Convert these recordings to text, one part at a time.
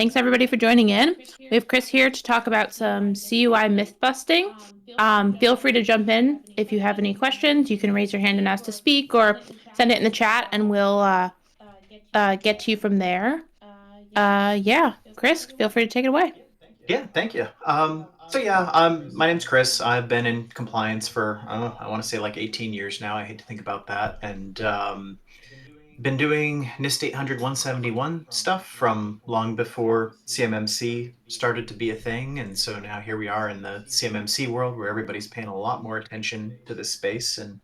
Thanks everybody for joining in. We have Chris here to talk about some CUI myth busting. Feel free to jump in if you have any questions. You can raise your hand and ask to speak, or send it in the chat, and we'll get to you from there. Yeah, Chris, feel free to take it away. Yeah, thank you. My name's Chris. I've been in compliance for, I want to say like 18 years now. I hate to think about that. And been doing NIST 800 171 stuff from long before CMMC started to be a thing. And so now here we are in the CMMC world where everybody's paying a lot more attention to this space. And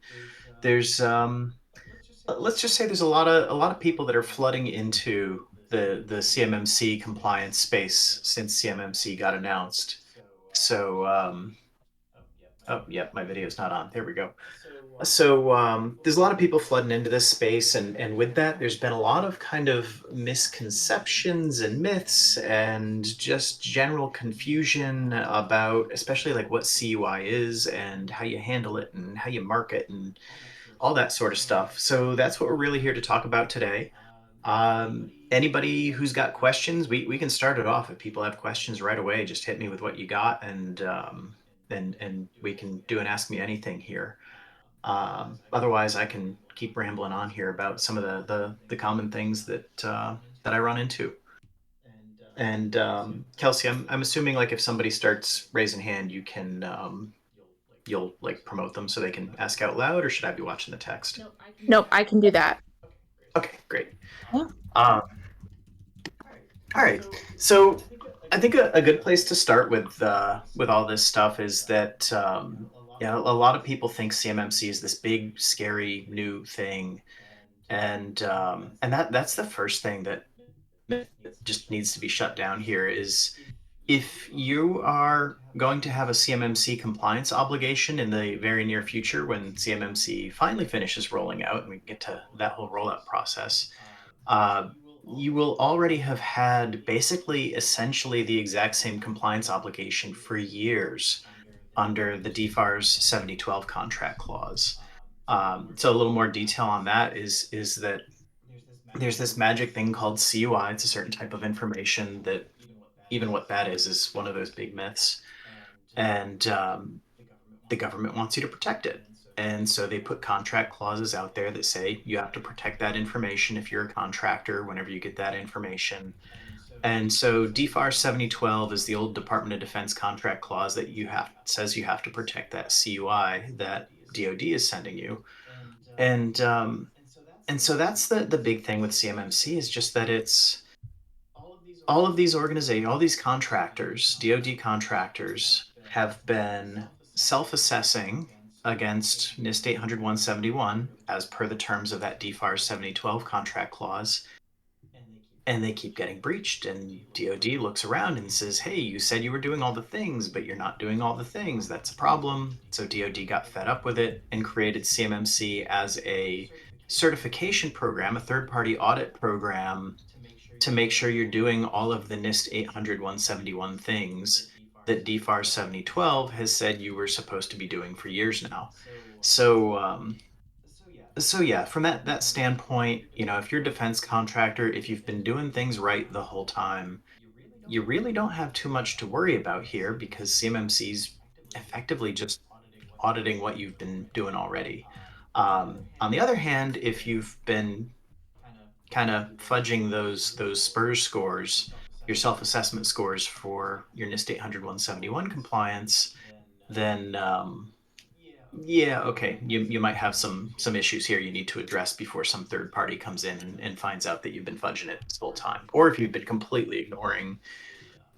there's, let's just say there's a lot of people that are flooding into the CMMC compliance space since CMMC got announced. So, oh, yep, my video's not on. There we go. There's a lot of people flooding into this space, and with that, there's been a lot of kind of misconceptions and myths and just general confusion about, especially like what CUI is and how you handle it and how you market and all that sort of stuff. So that's what we're really here to talk about today. Anybody who's got questions, we can start it off. If people have questions right away, just hit me with what you got, and we can do an ask me anything here. Otherwise, I can keep rambling on here about some of the common things that I run into. And Kelsey, I'm assuming like if somebody starts raising hand, you'll like promote them so they can ask out loud, or should I be watching the text? Nope, I can do that. Okay, great. Yeah. Um, all right. So I think a good place to start with all this stuff is that a lot of people think CMMC is this big, scary new thing, and that's the first thing that just needs to be shut down here is if you are going to have a CMMC compliance obligation in the very near future when CMMC finally finishes rolling out and we get to that whole rollout process, uh, you will already have had basically essentially the exact same compliance obligation for years under the DFARS 7012 contract clause. So a little more detail on that is that there's this magic thing called CUI. It's a certain type of information that even what that is one of those big myths. And the government wants you to protect it. And so they put contract clauses out there that say you have to protect that information if you're a contractor whenever you get that information. And so DFAR 7012 is the old Department of Defense contract clause that says you have to protect that CUI that DoD is sending you. And and so that's the big thing with CMMC is just that it's all of these organizations, all these contractors, DoD contractors, have been self-assessing against NIST 800 171 as per the terms of that DFAR 7012 contract clause, and they keep getting breached. And DoD looks around and says, "Hey, you said you were doing all the things, but you're not doing all the things. That's a problem." So DoD got fed up with it and created CMMC as a certification program, a third-party audit program to make sure you're doing all of the NIST 800 171 things that DFAR 7012 has said you were supposed to be doing for years now. So, so yeah, from that standpoint, if you're a defense contractor, if you've been doing things right the whole time, you really don't have too much to worry about here because CMMC's effectively just auditing what you've been doing already. On the other hand, if you've been kind of fudging those SPURS scores, your self-assessment scores for your NIST 800 171 compliance, then yeah, okay, you might have some issues here you need to address before some third party comes in and finds out that you've been fudging it this whole time, or if you've been completely ignoring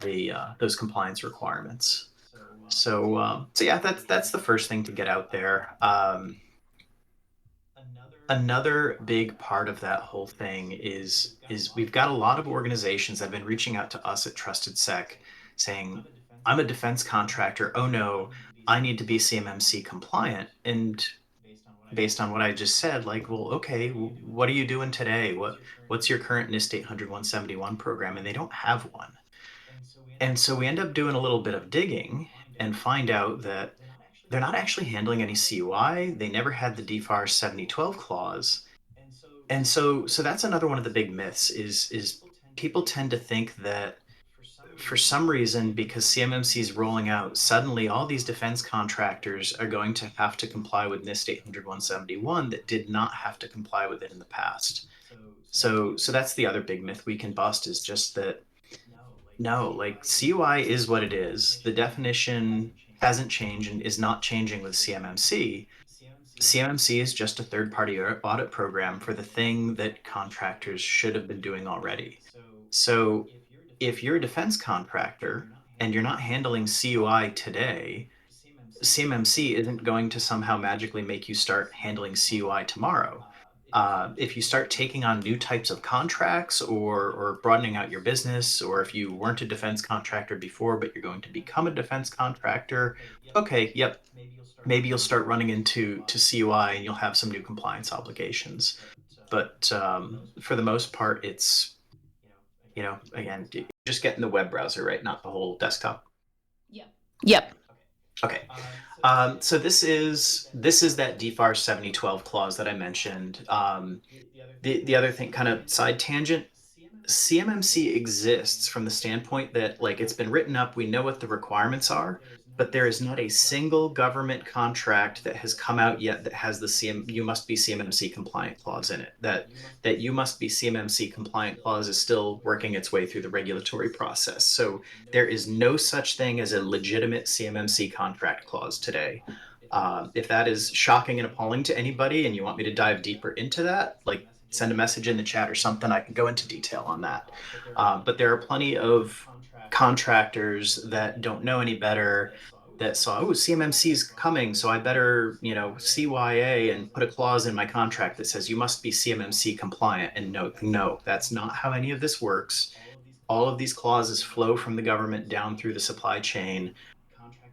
the those compliance requirements. So yeah, that's the first thing to get out there. Another big part of that whole thing is we've got a lot of organizations that have been reaching out to us at Trusted Sec saying, "I'm a defense contractor. Oh no, I need to be CMMC compliant." And based on what I just said, like, well, okay, what are you doing today? What's your current NIST 800 171 program? And they don't have one. And so we end up doing a little bit of digging and find out that they're not actually handling any CUI. They never had the DFAR 7012 clause. And so that's another one of the big myths is people tend to think that for some reason, because CMMC is rolling out, suddenly all these defense contractors are going to have to comply with NIST 800-171 that did not have to comply with it in the past. So that's the other big myth we can bust, is just that no, like CUI is what it is. The definition hasn't changed and is not changing with CMMC. CMMC is just a third-party audit program for the thing that contractors should have been doing already. So if you're a defense contractor and you're not handling CUI today, CMMC isn't going to somehow magically make you start handling CUI tomorrow. If you start taking on new types of contracts, or broadening out your business, or if you weren't a defense contractor before but you're going to become a defense contractor, okay, yep, maybe you'll start running into CUI and you'll have some new compliance obligations. But for the most part, it's, again, just getting the web browser, right? Not the whole desktop. Yep. Okay. So this is that DFAR 7012 clause that I mentioned. The other thing, kind of side tangent, CMMC exists from the standpoint that, like, it's been written up, we know what the requirements are, but there is not a single government contract that has come out yet that has the you must be CMMC compliant clause in it. That you must be CMMC compliant clause is still working its way through the regulatory process. So there is no such thing as a legitimate CMMC contract clause today. If that is shocking and appalling to anybody and you want me to dive deeper into that, like, send a message in the chat or something. I can go into detail on that. But there are plenty of contractors that don't know any better, that saw, oh, CMMC is coming, so I better, CYA and put a clause in my contract that says you must be CMMC compliant. And no, no, that's not how any of this works. All of these clauses flow from the government down through the supply chain.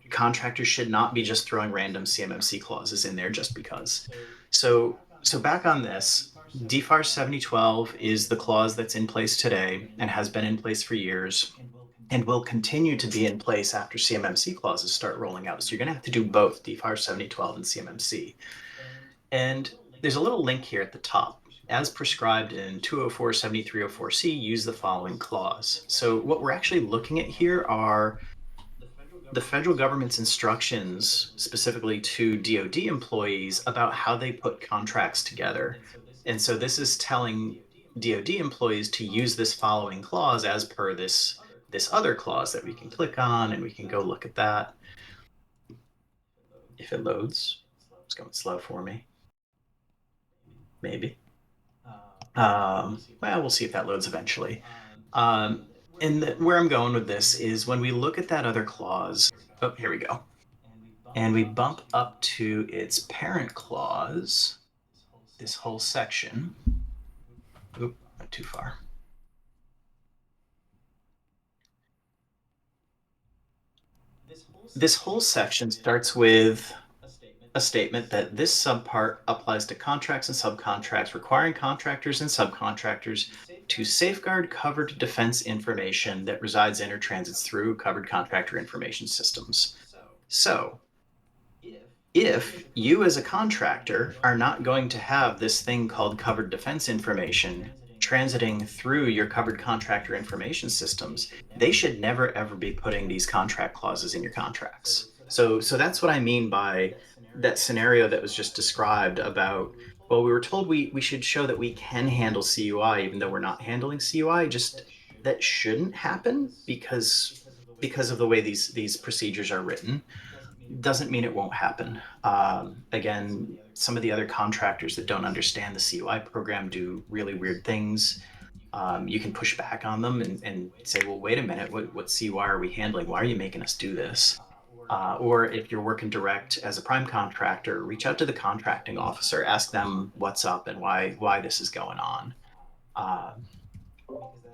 Contractors should not be just throwing random CMMC clauses in there just because. So back on this, DFAR 7012 is the clause that's in place today and has been in place for years and will continue to be in place after CMMC clauses start rolling out. So you're going to have to do both DFAR 7012 and CMMC. And there's a little link here at the top. As prescribed in 204-7304C, use the following clause. So what we're actually looking at here are the federal government's instructions specifically to DoD employees about how they put contracts together. And so this is telling DoD employees to use this following clause as per this other clause that we can click on, and we can go look at that. If it loads, it's going slow for me. Maybe. Well, we'll see if that loads eventually. And where I'm going with this is when we look at that other clause. Oh, here we go. And we bump up to its parent clause, this whole section. Oop, went too far. This whole section starts with a statement that this subpart applies to contracts and subcontracts, requiring contractors and subcontractors to safeguard covered defense information that resides in or transits through covered contractor information systems. So if you as a contractor are not going to have this thing called covered defense information transiting through your covered contractor information systems, they should never ever be putting these contract clauses in your contracts. So that's what I mean by that scenario that was just described about, well, we were told we should show that we can handle CUI even though we're not handling CUI. Just that shouldn't happen because of the way these procedures are written. Doesn't mean it won't happen. Again, some of the other contractors that don't understand the CUI program do really weird things. You can push back on them and say, well, wait a minute, what CUI are we handling? Why are you making us do this? Or if you're working direct as a prime contractor, reach out to the contracting officer, ask them what's up and why this is going on.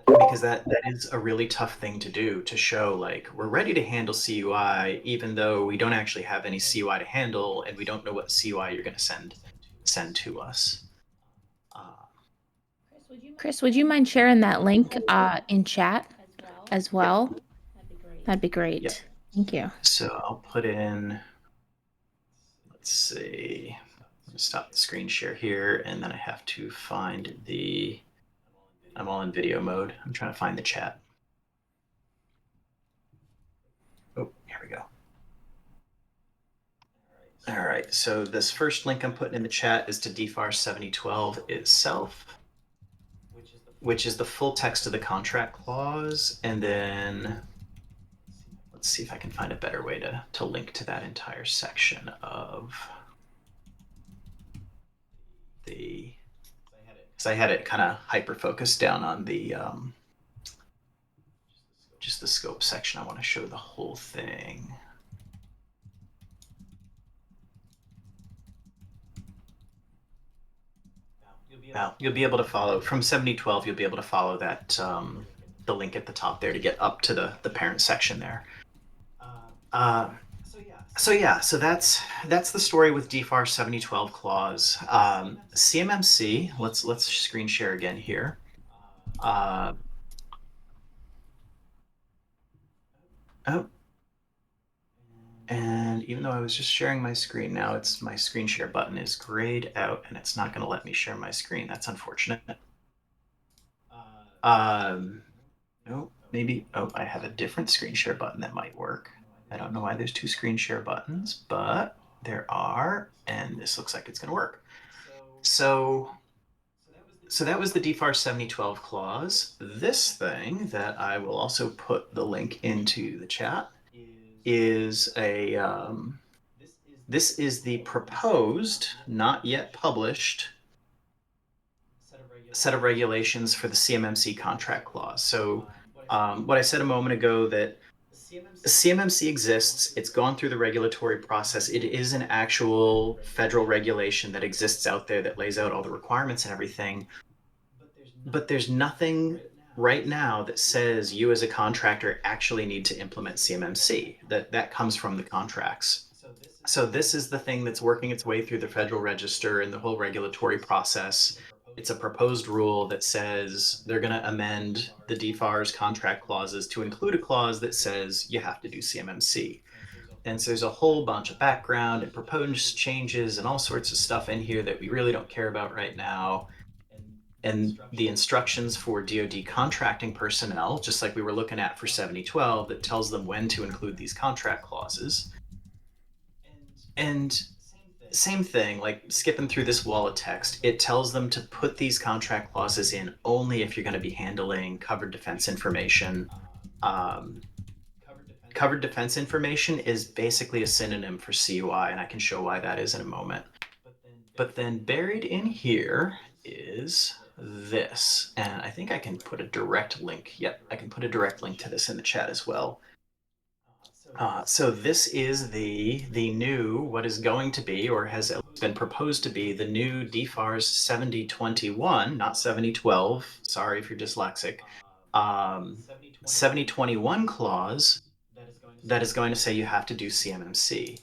Because that is a really tough thing to do, to show like we're ready to handle CUI even though we don't actually have any CUI to handle and we don't know what CUI you're going to send to us. Chris, would you mind sharing that link in chat as well? That'd be great. Yep. Thank you. So I'll put in, let's see, I'm going to stop the screen share here, and then I have to find I'm all in video mode. I'm trying to find the chat. Oh, here we go. All right, so this first link I'm putting in the chat is to DFAR 7012 itself, which is the full text of the contract clause. And then let's see if I can find a better way to link to that entire section of the, because I had it kind of hyper focused down on the just the scope section. I want to show the whole thing. Now you'll be able to follow from 7012. You'll be able to follow that the link at the top there to get up to the parent section there. Uh, so yeah, so that's the story with DFAR 7012 clause. CMMC. Let's screen share again here. Uh, oh, and even though I was just sharing my screen, now it's my screen share button is grayed out and it's not going to let me share my screen. That's unfortunate. Um, no, maybe, oh, I have a different screen share button that might work. I don't know why there's two screen share buttons, but there are, and this looks like it's going to work. So that was the DFAR 7012 clause. This thing that I will also put the link into the chat is this is the proposed, not yet published set of regulations for the CMMC contract clause. So what I said a moment ago, that CMMC exists, it's gone through the regulatory process. It is an actual federal regulation that exists out there that lays out all the requirements and everything. But there's nothing right now that says you as a contractor actually need to implement CMMC. That comes from the contracts. So this is the thing that's working its way through the Federal Register and the whole regulatory process. It's a proposed rule that says they're going to amend the DFAR's contract clauses to include a clause that says you have to do CMMC. And so there's a whole bunch of background and proposed changes and all sorts of stuff in here that we really don't care about right now. And the instructions for DoD contracting personnel, just like we were looking at for 7012, that tells them when to include these contract clauses. And same thing, like skipping through this wall of text, it tells them to put these contract clauses in only if you're going to be handling covered defense information. Covered defense information is basically a synonym for CUI, and I can show why that is in a moment. But then buried in here is this, and I think I can put a direct link. Yep, I can put a direct link to this in the chat as well. So this is the new, what is going to be, or has been proposed to be, the new DFARS 7021, not 7012. Sorry if you're dyslexic. 7021 clause that is going to say you have to do CMMC.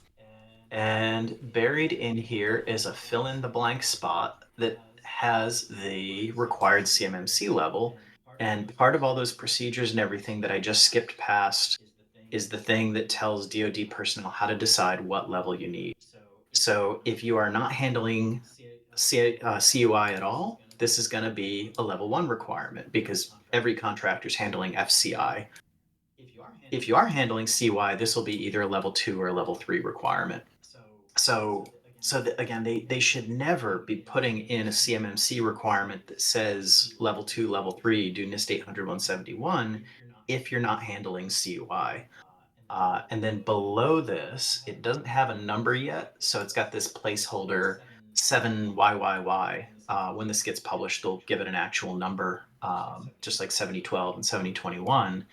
And buried in here is a fill in the blank spot that has the required CMMC level. And part of all those procedures and everything that I just skipped past is the thing that tells DoD personnel how to decide what level you need. So if you are not handling CUI at all, this is going to be a level 1 requirement because every contractor is handling FCI. If you are handling CUI, this will be either a level 2 or a level 3 requirement. So again, they should never be putting in a CMMC requirement that says level 2, level 3, do NIST 800-171 if you're not handling CUI. And then below this, it doesn't have a number yet, so it's got this placeholder 7YYY. When this gets published, they'll give it an actual number, just like 7012 and 7021.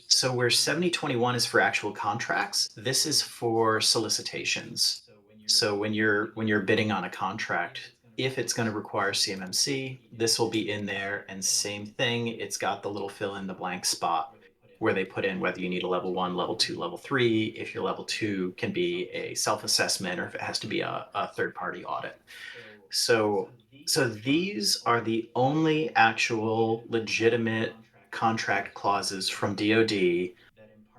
So where 7021 is for actual contracts, this is for solicitations. So when you're bidding on a contract, if it's going to require CMMC, this will be in there. And same thing, it's got the little fill in the blank spot where they put in whether you need a level 1, level 2, level 3, if your level 2 can be a self-assessment or if it has to be a third-party audit. So these are the only actual legitimate contract clauses from DoD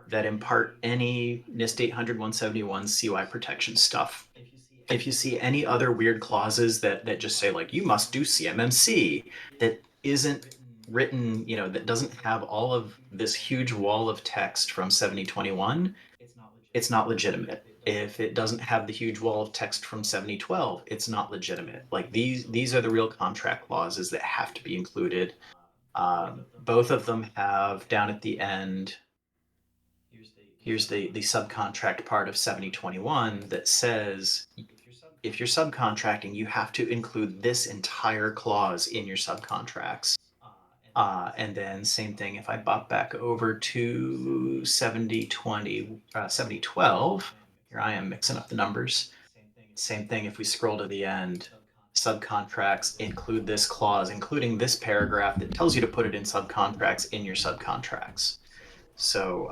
that impart any NIST 800-171 CUI protection stuff. If you see any other weird clauses that just say like you must do CMMC, that isn't written, that doesn't have all of this huge wall of text from 7021, it's not legitimate. If it doesn't have the huge wall of text from 7012, it's not legitimate. Like these are the real contract clauses that have to be included. Both of them have down at the end, here's the subcontract part of 7021 that says if you're subcontracting, you have to include this entire clause in your subcontracts. And then same thing, if I bop back over to 7012, here I am mixing up the numbers. Same thing, if we scroll to the end, subcontracts include this clause, including this paragraph that tells you to put it in subcontracts in your subcontracts. So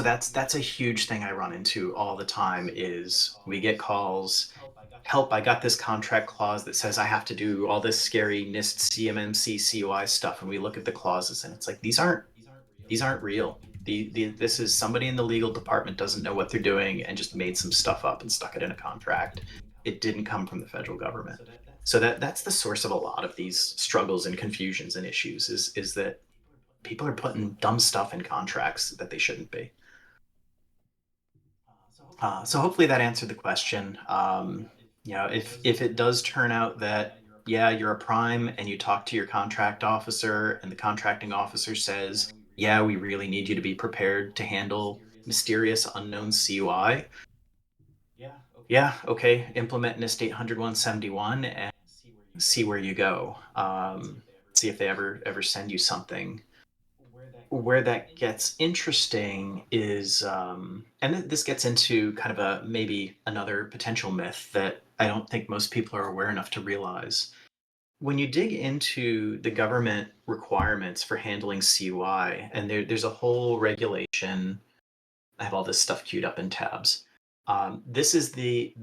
that's a huge thing I run into all the time is we get calls, help, I got this contract clause that says I have to do all this scary NIST, CMMC, CUI stuff, and we look at the clauses and it's like these aren't real. This is somebody in the legal department doesn't know what they're doing and just made some stuff up and stuck it in a contract. It didn't come from the federal government. So that's the source of a lot of these struggles and confusions and issues is that people are putting dumb stuff in contracts that they shouldn't be. So hopefully that answered the question. If it does turn out that yeah, you're a prime and you talk to your contract officer and the contracting officer says, yeah, we really need you to be prepared to handle mysterious unknown CUI. Yeah, okay, implement NIST 800-171 and see where you go. See if they ever send you something. Where that gets interesting is, and this gets into kind of a maybe another potential myth that I don't think most people are aware enough to realize. When you dig into the government requirements for handling CUI, and there's a whole regulation. I have all this stuff queued up in tabs. This is the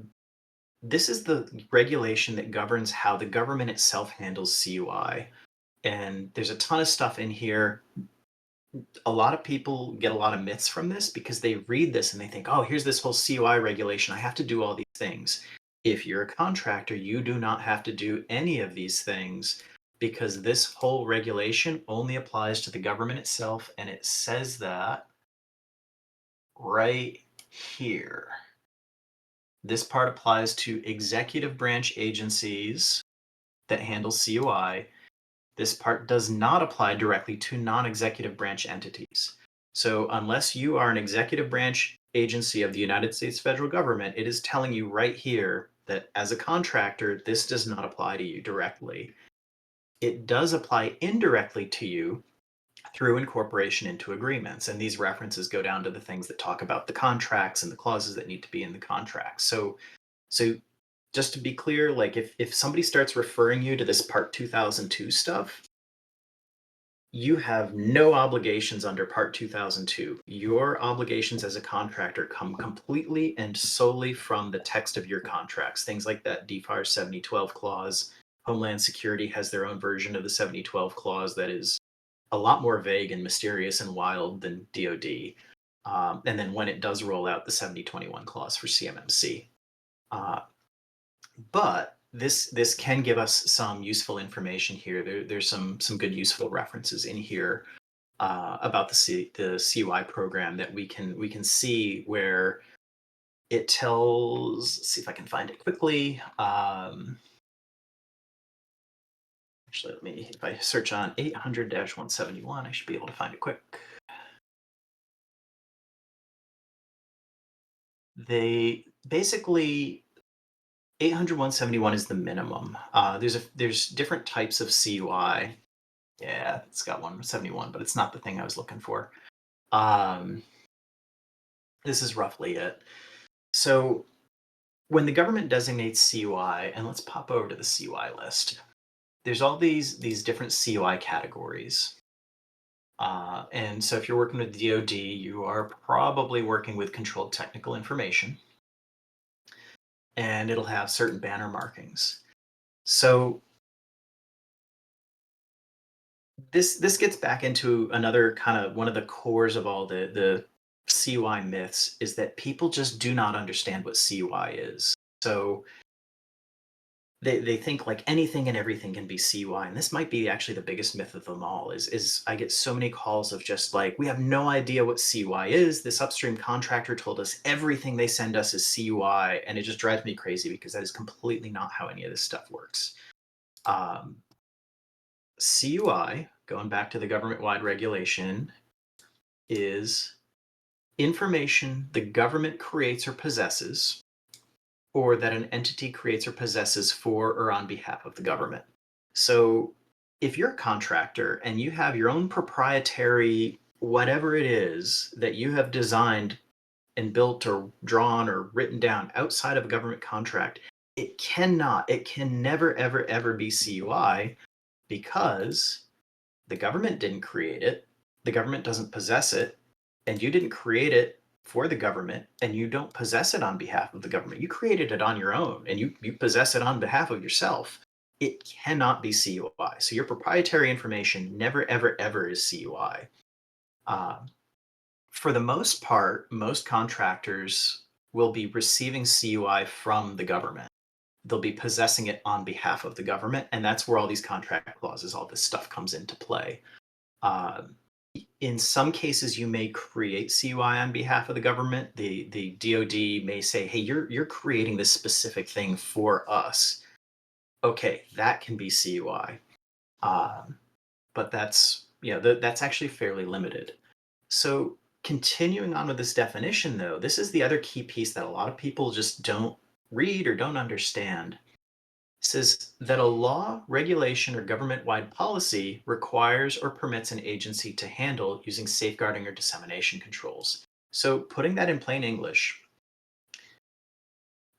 regulation that governs how the government itself handles CUI, and there's a ton of stuff in here. A lot of people get a lot of myths from this because they read this and they think, oh, here's this whole CUI regulation. I have to do all these things. If you're a contractor, you do not have to do any of these things because this whole regulation only applies to the government itself. And it says that right here. This part applies to executive branch agencies that handle CUI. This part does not apply directly to non-executive branch entities. So unless you are an executive branch agency of the United States federal government, it is telling you right here that as a contractor, this does not apply to you directly. It does apply indirectly to you through incorporation into agreements. And these references go down to the things that talk about the contracts and the clauses that need to be in the contracts. So just to be clear, like if somebody starts referring you to this Part 2002 stuff, you have no obligations under Part 2002. Your obligations as a contractor come completely and solely from the text of your contracts. Things like that DFAR 7012 clause. Homeland Security has their own version of the 7012 clause that is a lot more vague and mysterious and wild than DoD. And then when it does roll out the 7021 clause for CMMC. But this can give us some useful information here. There's some good useful references in here about the CUI program that we can see where it tells. Let's see if I can find it quickly. Actually, if I search on 800-171, I should be able to find it quick. They basically 800-171 is the minimum. There's different types of CUI. Yeah, it's got 171, but it's not the thing I was looking for. This is roughly it. So when the government designates CUI, and let's pop over to the CUI list, there's all these different CUI categories. And so if you're working with DoD, you are probably working with controlled technical information, and it'll have certain banner markings. So this gets back into another kind of one of the cores of all the CUI myths is that people just do not understand what CUI is. So they think like anything and everything can be CUI, and this might be actually the biggest myth of them all. Is I get so many calls of just like, we have no idea what CUI is. This upstream contractor told us everything they send us is CUI, and it just drives me crazy because that is completely not how any of this stuff works. CUI, going back to the government-wide regulation, is information the government creates or possesses, or that an entity creates or possesses for or on behalf of the government. So if you're a contractor and you have your own proprietary whatever it is that you have designed and built or drawn or written down outside of a government contract, it can never, ever, ever be CUI because the government didn't create it, the government doesn't possess it, and you didn't create it for the government, and you don't possess it on behalf of the government. You created it on your own, and you possess it on behalf of yourself. It cannot be CUI. So your proprietary information never, ever, ever is CUI. Uh, for the most part, most contractors will be receiving CUI from the government. They'll be possessing it on behalf of the government, and that's where all these contract clauses, all this stuff comes into play. Uh, in some cases, you may create CUI on behalf of the government. The DoD may say, "Hey, you're creating this specific thing for us." Okay, that can be CUI, but that's actually fairly limited. So continuing on with this definition, though, this is the other key piece that a lot of people just don't read or don't understand. Says that a law, regulation, or government-wide policy requires or permits an agency to handle using safeguarding or dissemination controls. So putting that in plain English,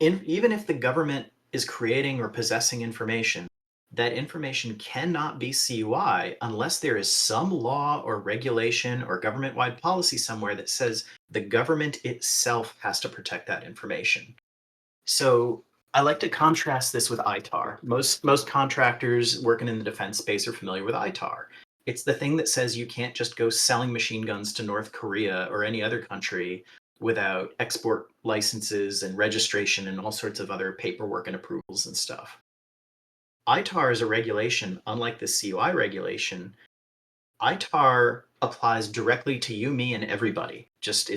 even if the government is creating or possessing information, that information cannot be CUI unless there is some law or regulation or government-wide policy somewhere that says the government itself has to protect that information. So I like to contrast this with ITAR. Most contractors working in the defense space are familiar with ITAR. It's the thing that says you can't just go selling machine guns to North Korea or any other country without export licenses and registration and all sorts of other paperwork and approvals and stuff. ITAR is a regulation, unlike the CUI regulation. ITAR applies directly to you, me, and everybody. Just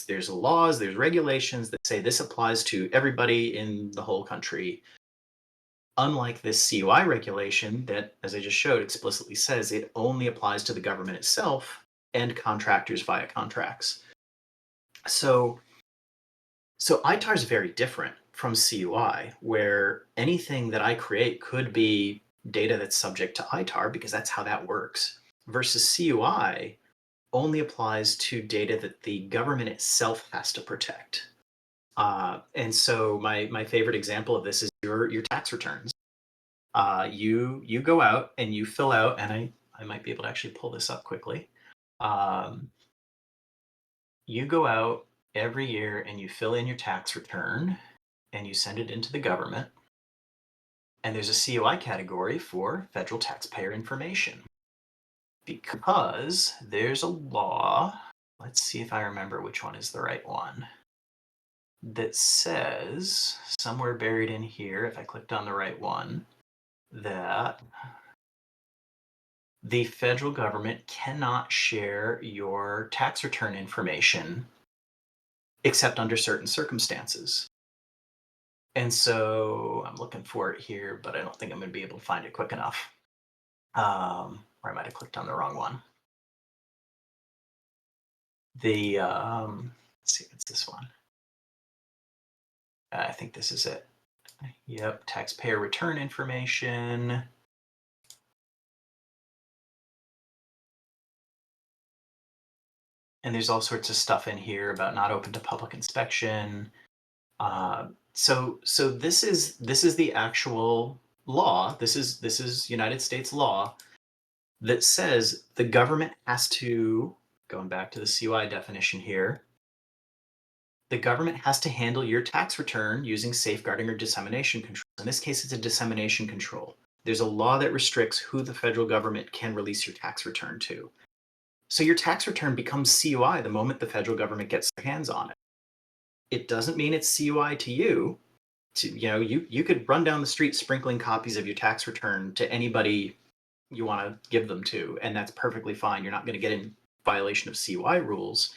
there's laws, there's regulations that say this applies to everybody in the whole country. Unlike this CUI regulation that, as I just showed, explicitly says it only applies to the government itself and contractors via contracts. So ITAR is very different from CUI, where anything that I create could be data that's subject to ITAR because that's how that works. Versus CUI only applies to data that the government itself has to protect. And so my favorite example of this is your tax returns. You go out and you fill out, and I might be able to actually pull this up quickly. You go out every year and you fill in your tax return and you send it into the government. And there's a CUI category for federal taxpayer information because there's a law. Let's see if I remember which one is the right one. That says, somewhere buried in here, if I clicked on the right one, that the federal government cannot share your tax return information except under certain circumstances. And so I'm looking for it here, but I don't think I'm going to be able to find it quick enough. Or I might have clicked on the wrong one. Let's see, it's this one. I think this is it. Yep, taxpayer return information. And there's all sorts of stuff in here about not open to public inspection. So this is the actual law. This is United States law that says the government has to, going back to the CUI definition here, the government has to handle your tax return using safeguarding or dissemination control. In this case, it's a dissemination control. There's a law that restricts who the federal government can release your tax return to. So your tax return becomes CUI the moment the federal government gets their hands on it. It doesn't mean it's CUI to you. You could run down the street sprinkling copies of your tax return to anybody you want to give them to, and that's perfectly fine. You're not going to get in violation of CUI rules,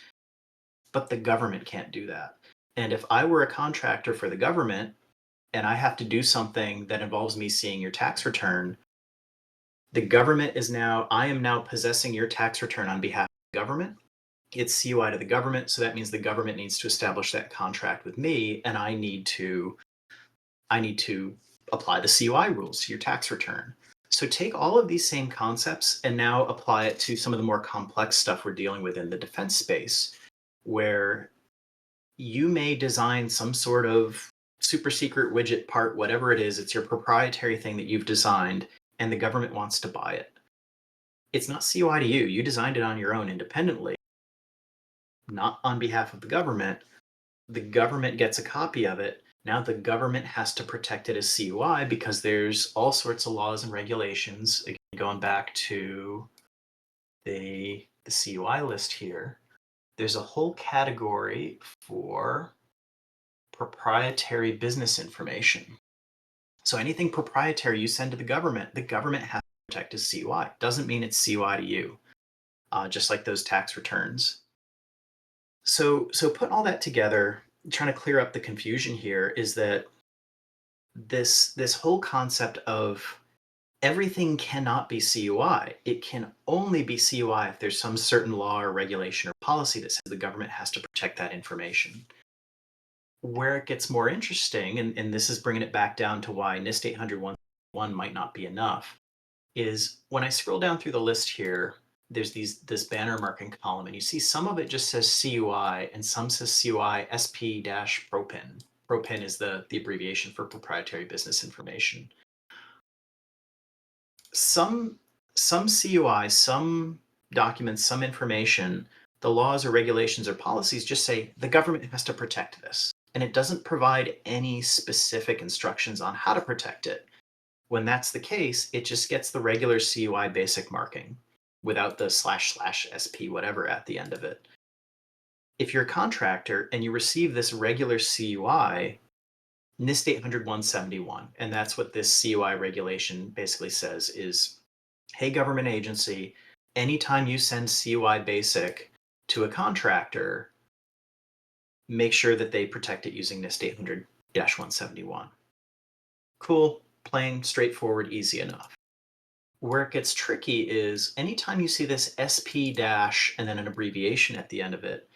but the government can't do that. And if I were a contractor for the government and I have to do something that involves me seeing your tax return, I am now possessing your tax return on behalf of the government. It's CUI to the government, so that means the government needs to establish that contract with me, and I need to apply the CUI rules to your tax return. So take all of these same concepts and now apply it to some of the more complex stuff we're dealing with in the defense space, where you may design some sort of super secret widget part, whatever it is, it's your proprietary thing that you've designed, and the government wants to buy it. It's not CUI to you. You designed it on your own independently, not on behalf of the government. The government gets a copy of it. Now the government has to protect it as CUI because there's all sorts of laws and regulations. Again, going back to the CUI list here, there's a whole category for proprietary business information. So anything proprietary you send to the government has to protect as CUI. Doesn't mean it's CUI to you, just like those tax returns. So putting all that together, trying to clear up the confusion here is that this whole concept of everything cannot be CUI. It can only be CUI if there's some certain law or regulation or policy that says the government has to protect that information. Where it gets more interesting, and this is bringing it back down to why NIST 800-1 might not be enough, is when I scroll down through the list here, there's this banner marking column, and you see some of it just says CUI, and some says CUI SP-ProPIN. ProPIN is the abbreviation for proprietary business information. Some CUI, some documents, some information, the laws or regulations or policies just say the government has to protect this, and it doesn't provide any specific instructions on how to protect it. When that's the case, it just gets the regular CUI basic marking without the //SP whatever at the end of it. If you're a contractor and you receive this regular CUI, NIST 800-171, and that's what this CUI regulation basically says is, hey, government agency, anytime you send CUI basic to a contractor, make sure that they protect it using NIST 800-171. Cool, plain, straightforward, easy enough. Where it gets tricky is anytime you see this SP dash and then an abbreviation at the end of it,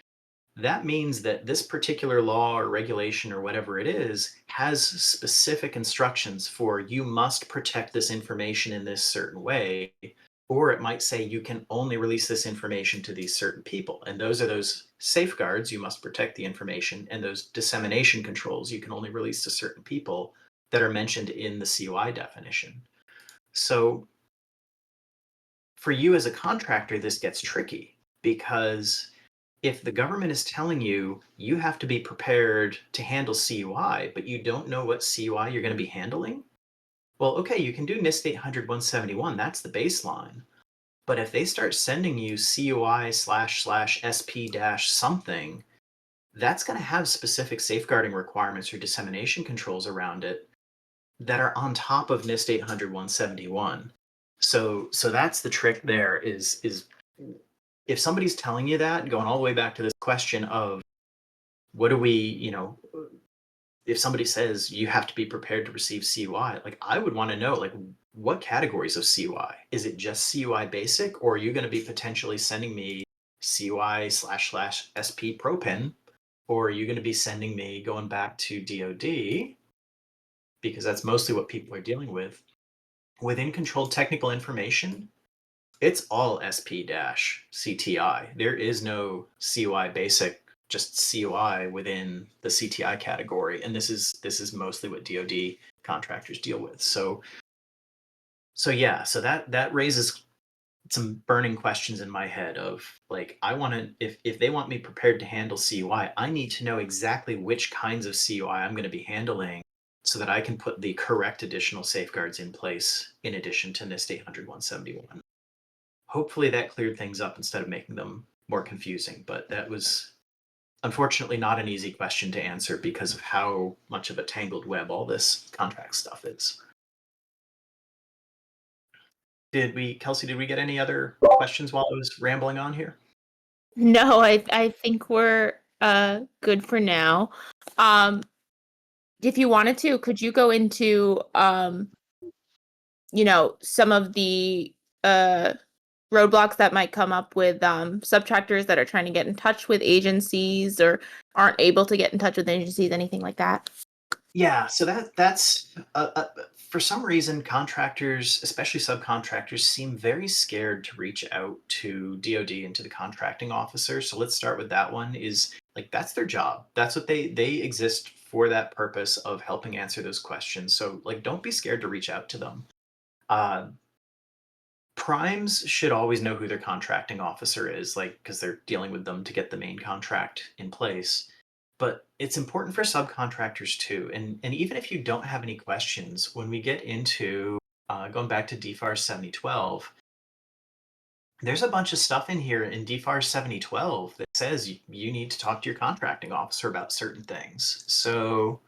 that means that this particular law or regulation or whatever it is has specific instructions for you must protect this information in this certain way. Or it might say you can only release this information to these certain people. And those are those safeguards, you must protect the information, and those dissemination controls you can only release to certain people that are mentioned in the CUI definition. So for you as a contractor, this gets tricky because if the government is telling you you have to be prepared to handle CUI, but you don't know what CUI you're going to be handling, well, okay, you can do NIST 800-171. That's the baseline. But if they start sending you CUI //SP dash something, that's going to have specific safeguarding requirements or dissemination controls around it that are on top of NIST 800-171. So that's the trick there is if somebody's telling you that, going all the way back to this question of what do we, if somebody says you have to be prepared to receive CUI, like I would want to know, like, what categories of CUI? Is it just CUI basic, or are you going to be potentially sending me CUI //SP ProPIN, or are you going to be sending me going back to DoD, because that's mostly what people are dealing with, within controlled technical information? It's all SP-CTI. There is no CUI basic, just CUI within the CTI category, and this is mostly what DoD contractors deal with. So yeah, so that raises some burning questions in my head of like, I want to, if they want me prepared to handle CUI, I need to know exactly which kinds of CUI I'm going to be handling so that I can put the correct additional safeguards in place in addition to NIST 800-171. Hopefully that cleared things up instead of making them more confusing, but that was unfortunately not an easy question to answer because of how much of a tangled web all this contract stuff is. Kelsey, did we get any other questions while I was rambling on here? No, I think we're good for now. Um, if you wanted to, could you go into some of the uh roadblocks that might come up with subtractors that are trying to get in touch with agencies or aren't able to get in touch with agencies, anything like that? Yeah, so that's for some reason contractors, especially subcontractors, seem very scared to reach out to DoD and to the contracting officer. So let's start with that one. Is like that's their job. That's what they exist for, that purpose of helping answer those questions. So like, don't be scared to reach out to them. Uh, Primes should always know who their contracting officer is, like because they're dealing with them to get the main contract in place. But it's important for subcontractors too. And even if you don't have any questions, when we get into going back to DFAR 7012, there's a bunch of stuff in here in DFAR 7012 that says you need to talk to your contracting officer about certain things. So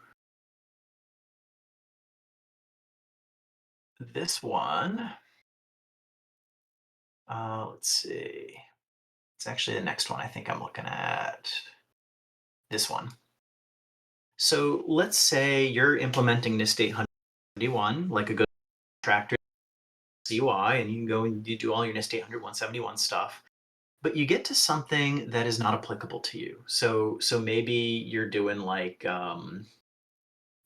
this one, let's see. It's actually the next one I think I'm looking at. This one. So let's say you're implementing NIST 871, like a good contractor, CUI, and you can go and you do all your NIST 800 171 stuff. But you get to something that is not applicable to you. So maybe you're doing like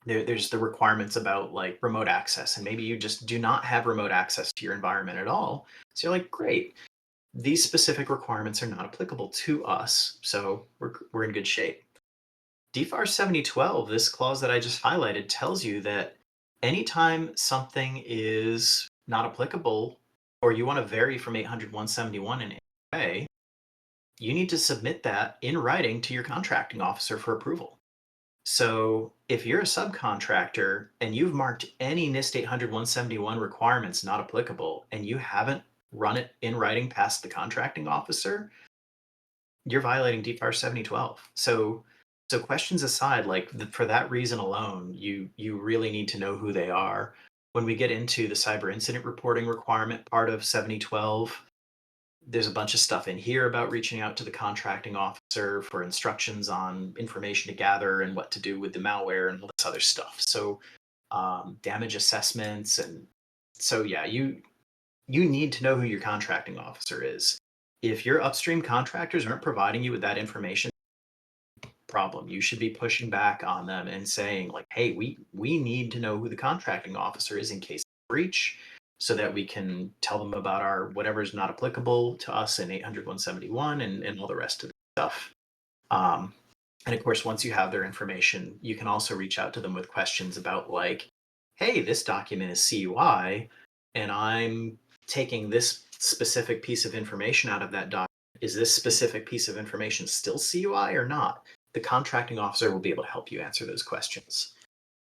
there's the requirements about like remote access, and maybe you just do not have remote access to your environment at all. So you're like, great, these specific requirements are not applicable to us, so we're in good shape. DFAR 7012, this clause that I just highlighted, tells you that anytime something is not applicable or you want to vary from 800 171 in any way, you need to submit that in writing to your contracting officer for approval. So if you're a subcontractor and you've marked any NIST 800 171 requirements not applicable and you haven't run it in writing past the contracting officer, you're violating DFAR 7012. So questions aside, like for that reason alone, you really need to know who they are. When we get into the cyber incident reporting requirement part of 7012, there's a bunch of stuff in here about reaching out to the contracting officer for instructions on information to gather and what to do with the malware and all this other stuff. So damage assessments, and so yeah, you need to know who your contracting officer is. If your upstream contractors aren't providing you with that information, problem, you should be pushing back on them and saying like, hey, we need to know who the contracting officer is in case of breach, so that we can tell them about our whatever is not applicable to us in 800 171 and all the rest of the stuff. um, and of course, once you have their information, you can also reach out to them with questions about like, hey, this document is CUI, and I'm taking this specific piece of information out of that document. Is this specific piece of information still CUI or not? The contracting officer will be able to help you answer those questions.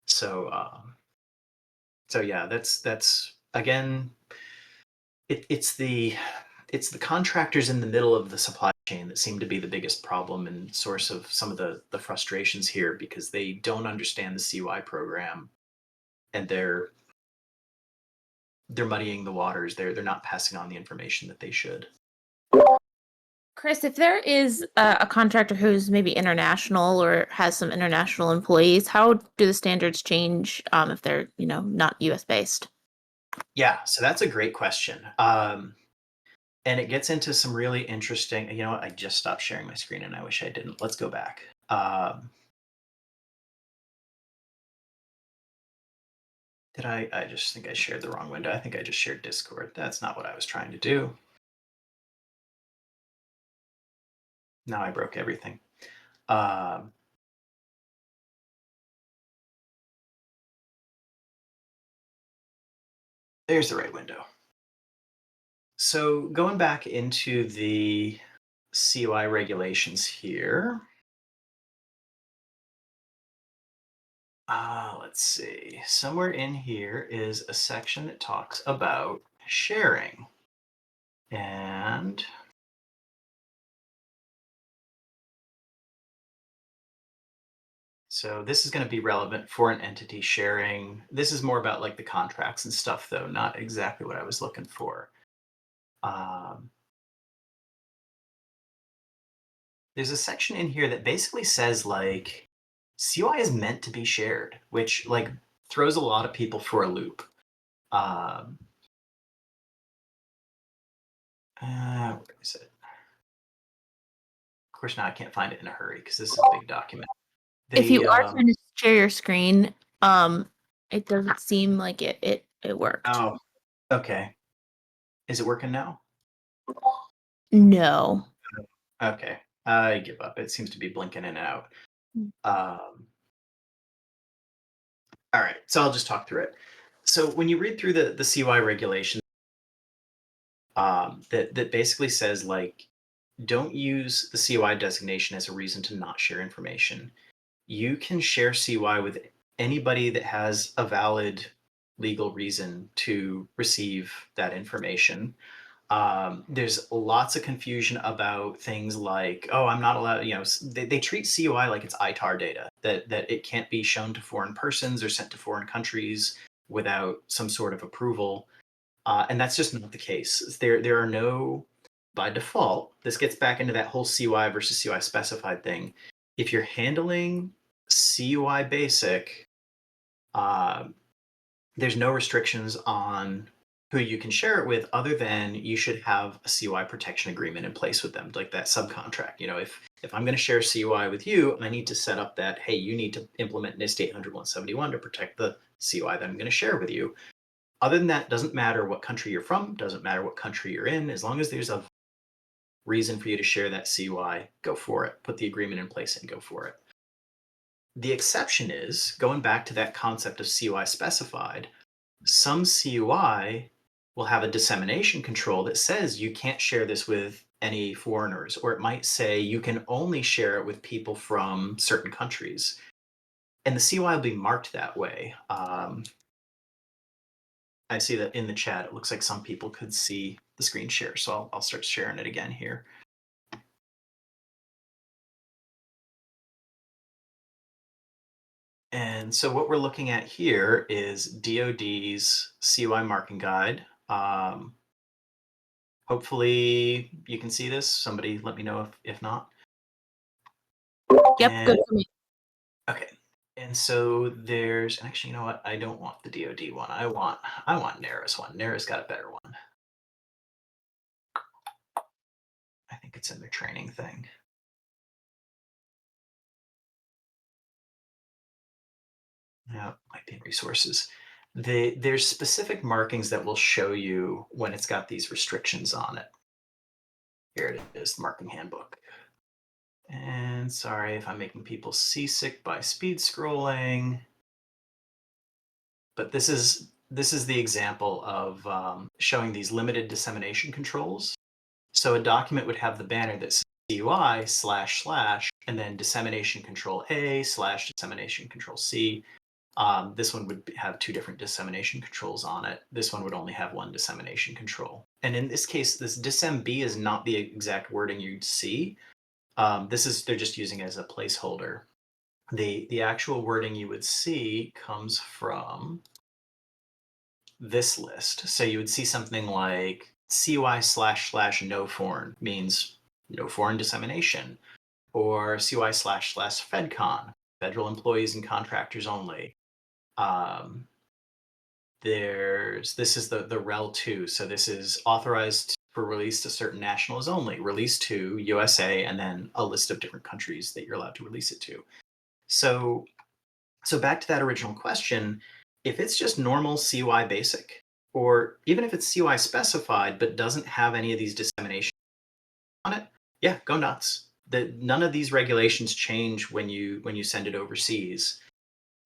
So, so yeah, that's again, it's the contractors in the middle of the supply chain that seem to be the biggest problem and source of some of the frustrations here, because they don't understand the CUI program, and they're muddying the waters. They're not passing on the information that they should. Chris, if there is a contractor who's maybe international or has some international employees, how do the standards change if they're, not US based? Yeah, so that's a great question. And it gets into some really interesting. You know what? I just stopped sharing my screen, and I wish I didn't. Let's go back. Did I? I just think I shared the wrong window. I think I just shared Discord. That's not what I was trying to do. Now I broke everything. Um, there's the right window. So going back into the CUI regulations here. Let's see. Somewhere in here is a section that talks about sharing. And So this is going to be relevant for an entity sharing. This is more about like the contracts and stuff, though, not exactly what I was looking for. Um, there's a section in here that basically says like CUI is meant to be shared, which like throws a lot of people for a loop. Um, where is it? Of course, now I can't find it in a hurry because this is a big document. If you The are trying to share your screen, it doesn't seem like it worked. oh, okay. Is it working now? No. Okay, I give up. It seems to be blinking in and out. Um, all right, so I'll just talk through it. So when you read through the CUI regulation, that basically says like, don't use the CUI designation as a reason to not share information. You can share CUI with anybody that has a valid legal reason to receive that information. There's lots of confusion about things like, oh, I'm not allowed, they treat CUI like it's ITAR data, that it can't be shown to foreign persons or sent to foreign countries without some sort of approval. And that's just not the case. There are no, by default, this gets back into that whole CUI versus CUI specified thing. If you're handling CUI basic, uh, there's no restrictions on who you can share it with other than you should have a CUI protection agreement in place with them, like that subcontract. If I'm going to share CUI with you, I need to set up that, hey, you need to implement NIST 800-171 to protect the CUI that I'm going to share with you. Other than that, doesn't matter what country you're from, doesn't matter what country you're in, as long as there's a reason for you to share that CUI, go for it. Put the agreement in place and go for it. The exception is, going back to that concept of CUI specified, some CUI will have a dissemination control that says you can't share this with any foreigners, or it might say you can only share it with people from certain countries. And the CUI will be marked that way. I see that in the chat, it looks like some people could see the screen share, so I'll start sharing it again here. And so what we're looking at here is DoD's CUI marking guide. Hopefully you can see this. Somebody let me know if not. Yep, And good for me. okay. And so there's, and actually, you know what? I don't want the DoD one. I want NARA's one. NARA's got a better one. I think it's in their training thing. Yeah, might be in resources. There's specific markings that will show you when it's got these restrictions on it. Here it is, the marking handbook. And sorry if I'm making people seasick by speed scrolling, but this is the example of showing these limited dissemination controls. So a document would have the banner that says CUI / and then dissemination control A / dissemination control C. This one would have two different dissemination controls on it. This one would only have one dissemination control. And in this case, this disem B is not the exact wording you'd see. They're just using it as a placeholder. The actual wording you would see comes from this list. So you would see something like CUI / no foreign means no foreign dissemination, or CUI / FedCon, federal employees and contractors only. This is the rel 2. So this is authorized for release to certain nationals only, release to USA, and then a list of different countries that you're allowed to release it to. So back to that original question, if it's just normal CUI basic, or even if it's CUI specified but doesn't have any of these dissemination on it, yeah, go nuts. None of these regulations change when you send it overseas.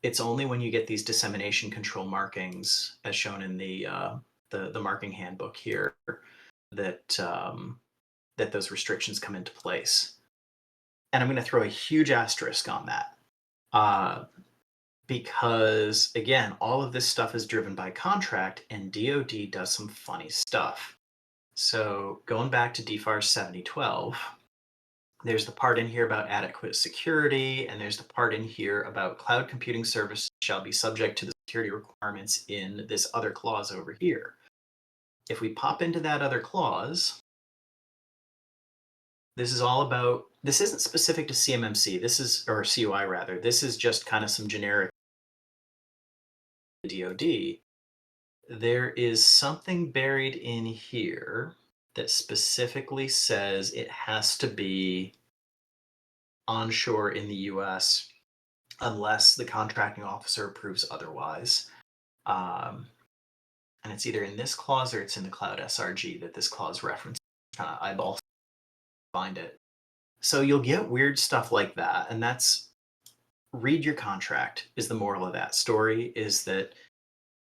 It's only when you get these dissemination control markings, as shown in the marking handbook here, that that those restrictions come into place. And I'm going to throw a huge asterisk on that. Because again, all of this stuff is driven by contract, and DoD does some funny stuff. So going back to DFAR 7012, There's the part in here about adequate security, and there's the part in here about cloud computing services shall be subject to the security requirements in this other clause over here. If we pop into that other clause, this is all about, this isn't specific to CMMC, this is, or CUI rather, this is just kind of some generic DoD. There is something buried in here that specifically says it has to be onshore in the US unless the contracting officer approves otherwise. And it's either in this clause or it's in the Cloud SRG that this clause references. Kind of eyeball find it. So you'll get weird stuff like that, and that's, read your contract is the moral of that story, is that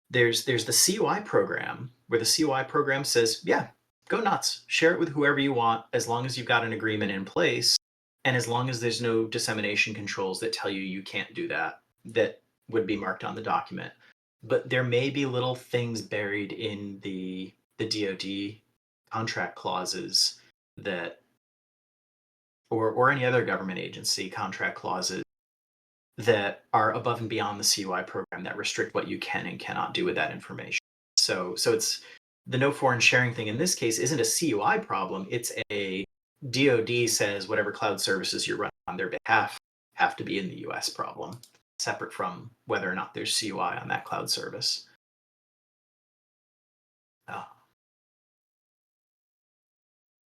there's the CUI program where the CUI program says, yeah, go nuts, share it with whoever you want as long as you've got an agreement in place and as long as there's no dissemination controls that tell you you can't do that, that would be marked on the document. But there may be little things buried in the DoD contract clauses that, or any other government agency contract clauses that are above and beyond the CUI program that restrict what you can and cannot do with that information. So it's, the no foreign sharing thing in this case isn't a CUI problem. It's a DoD says whatever cloud services you're running on their behalf have to be in the US problem, separate from whether or not there's CUI on that cloud service. Uh,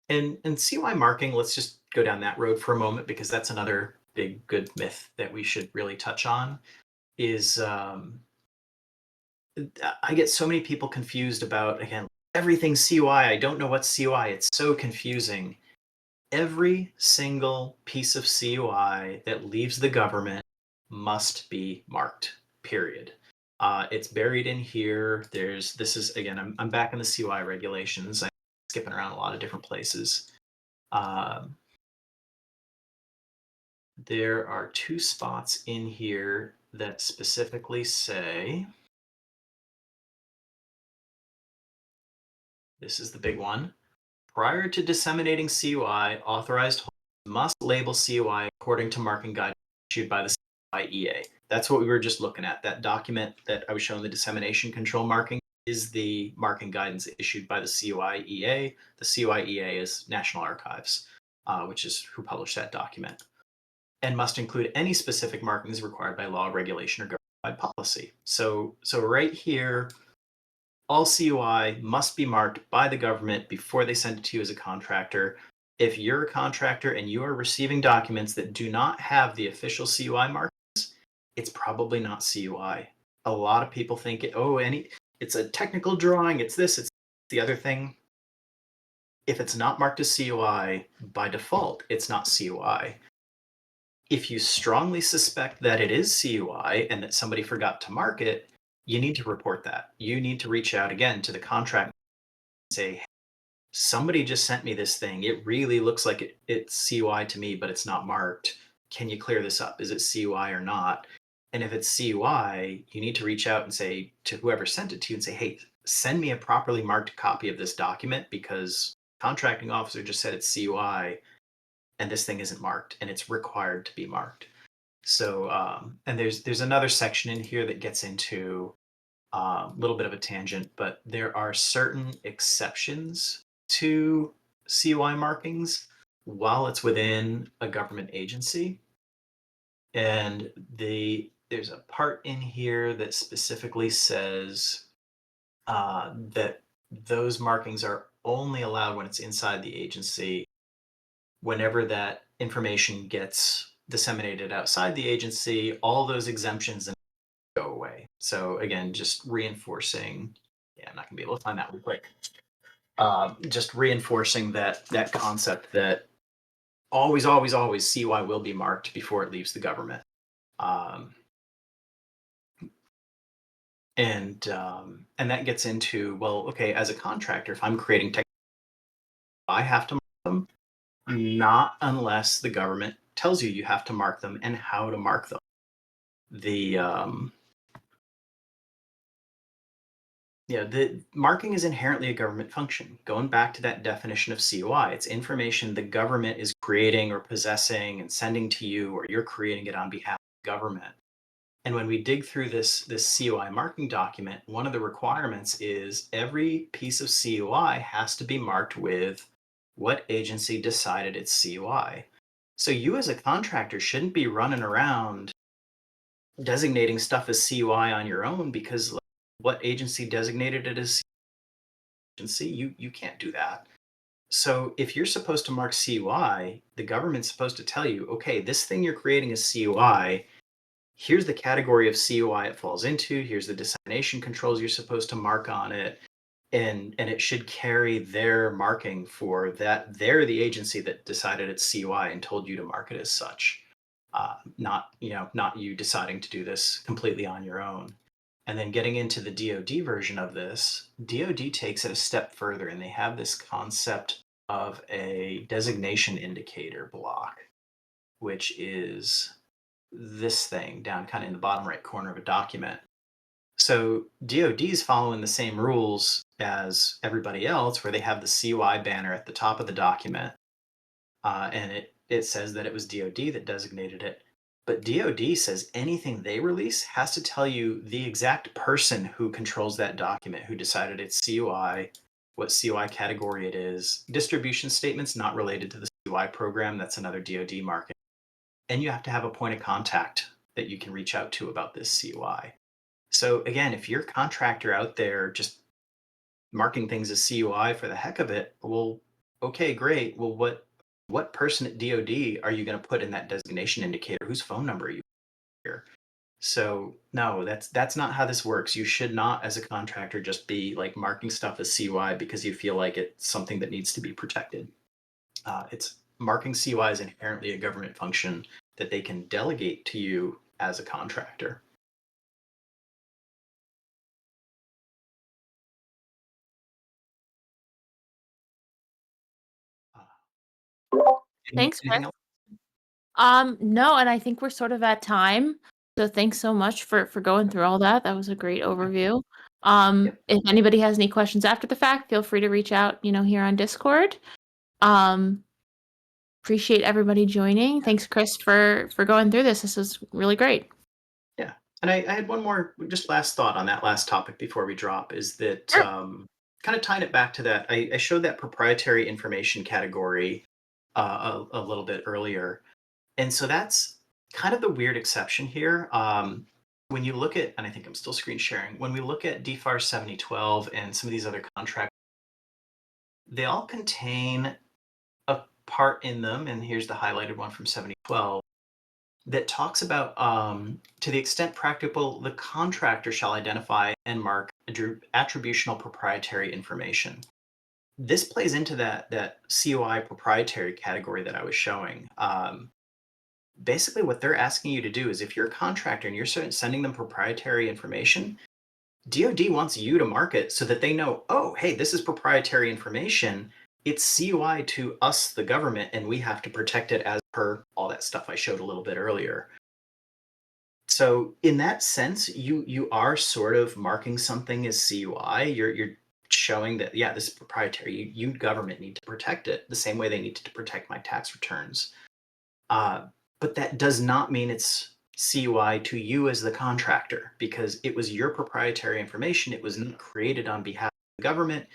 and CUI marking, let's just go down that road for a moment because that's another big good myth that we should really touch on. Is I get so many people confused about, again, everything CUI. I don't know what's CUI. It's so confusing. Every single piece of CUI that leaves the government must be marked, period. It's buried in here. This is, again, I'm back in the CUI regulations. I'm skipping around a lot of different places. There are two spots in here that specifically say, this is the big one. Prior to disseminating CUI, authorized holders must label CUI according to marking guidelines issued by the CUI-EA. That's what we were just looking at. That document that I was showing the dissemination control marking is the marking guidance issued by the CUI-EA. The CUI-EA is National Archives, which is who published that document, and must include any specific markings required by law, regulation, or government policy. So right here, all CUI must be marked by the government before they send it to you as a contractor. If you're a contractor and you are receiving documents that do not have the official CUI markings, it's probably not CUI. A lot of people think, it's a technical drawing, it's this, it's the other thing. If it's not marked as CUI, by default, it's not CUI. If you strongly suspect that it is CUI and that somebody forgot to mark it, you need to report that. You need to reach out again to the contract and say, hey, somebody just sent me this thing. It really looks like it's CUI to me, but it's not marked. Can you clear this up? Is it CUI or not? And if it's CUI, you need to reach out and say to whoever sent it to you and say, hey, send me a properly marked copy of this document because contracting officer just said it's CUI and this thing isn't marked and it's required to be marked. So, and there's another section in here that gets into a little bit of a tangent, but there are certain exceptions to CUI markings while it's within a government agency. And there's a part in here that specifically says that those markings are only allowed when it's inside the agency. Whenever that information gets disseminated outside the agency, all those exemptions go away. So again, just reinforcing, yeah, I'm not gonna be able to find that real quick. Just reinforcing that concept that always, always, always CUI will be marked before it leaves the government. And that gets into, well, okay, as a contractor, if I'm creating tech, I have to mark them, not unless the government tells you you have to mark them and how to mark them. The Yeah, the marking is inherently a government function. Going back to that definition of CUI, it's information the government is creating or possessing and sending to you, or you're creating it on behalf of the government. And when we dig through this CUI marking document, one of the requirements is every piece of CUI has to be marked with what agency decided it's CUI. So you as a contractor shouldn't be running around designating stuff as CUI on your own because like, what agency designated it as agency? You can't do that. So if you're supposed to mark CUI, the government's supposed to tell you, okay, this thing you're creating is CUI. Here's the category of CUI it falls into. Here's the dissemination controls you're supposed to mark on it. And it should carry their marking for that. They're the agency that decided it's CUI and told you to mark it as such. Not not you deciding to do this completely on your own. And then getting into the DoD version of this, DoD takes it a step further, and they have this concept of a designation indicator block, which is this thing down kind of in the bottom right corner of a document. So DoD is following the same rules as everybody else, where they have the CUI banner at the top of the document, and it says that it was DoD that designated it. But DoD says anything they release has to tell you the exact person who controls that document, who decided it's CUI, what CUI category it is. Distribution statements not related to the CUI program. That's another DoD market. And you have to have a point of contact that you can reach out to about this CUI. So again, if you're a contractor out there just marking things as CUI for the heck of it, well, okay, great. Well, what person at DoD are you going to put in that designation indicator? Whose phone number are you here? So no, that's not how this works. You should not, as a contractor, just be like marking stuff as CUI because you feel like it's something that needs to be protected. It's marking CUI is inherently a government function that they can delegate to you as a contractor. Thanks, Chris. Anything else? No, and I think we're sort of at time. So thanks so much for going through all that. That was a great Okay. overview. Yep. If anybody has any questions after the fact, feel free to reach out, here on Discord. Um, Appreciate everybody joining. Thanks, Chris, for going through this. This was really great. Yeah. And I had one more, just last thought on that last topic before we drop is that Sure. kind of tying it back to that, I showed that proprietary information category a little bit earlier. And so that's kind of the weird exception here. When you look at, and I think I'm still screen sharing, when we look at DFAR 7012 and some of these other contracts, they all contain a part in them, and here's the highlighted one from 7012, that talks about to the extent practicable, the contractor shall identify and mark attributional proprietary information. This plays into that COI proprietary category that I was showing. Basically, what they're asking you to do is if you're a contractor and you're sending them proprietary information, DoD wants you to mark it so that they know, oh, hey, this is proprietary information. It's CUI to us, the government, and we have to protect it as per all that stuff I showed a little bit earlier. So in that sense, you are sort of marking something as CUI. You're showing that yeah, this is proprietary. You government need to protect it the same way they need to protect my tax returns. Uh, but that does not mean it's CUI to you as the contractor because it was your proprietary information. It was not created on behalf of the government.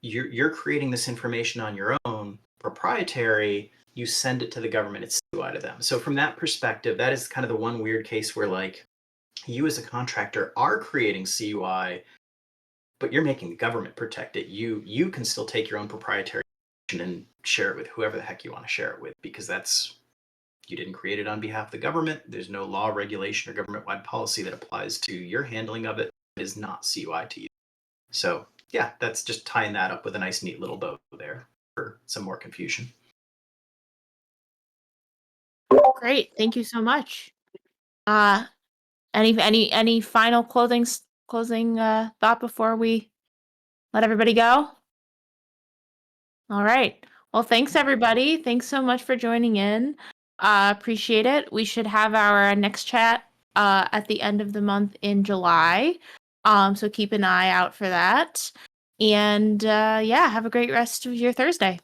You're creating this information on your own, proprietary. You send it to the government. It's CUI to them. So from that perspective, that is kind of the one weird case where like you as a contractor are creating CUI, but you're making the government protect it. You can still take your own proprietary and share it with whoever the heck you want to share it with because that's you didn't create it on behalf of the government. There's no law, regulation, or government-wide policy that applies to your handling of it. It is not CUI to you. So yeah, that's just tying that up with a nice, neat little bow there for some more confusion. Great. Thank you so much. Uh, any final closing thought before we let everybody go? All right. Well, thanks everybody. Thanks so much for joining in. Appreciate it. We should have our next chat at the end of the month in July. So keep an eye out for that. And yeah, have a great rest of your Thursday.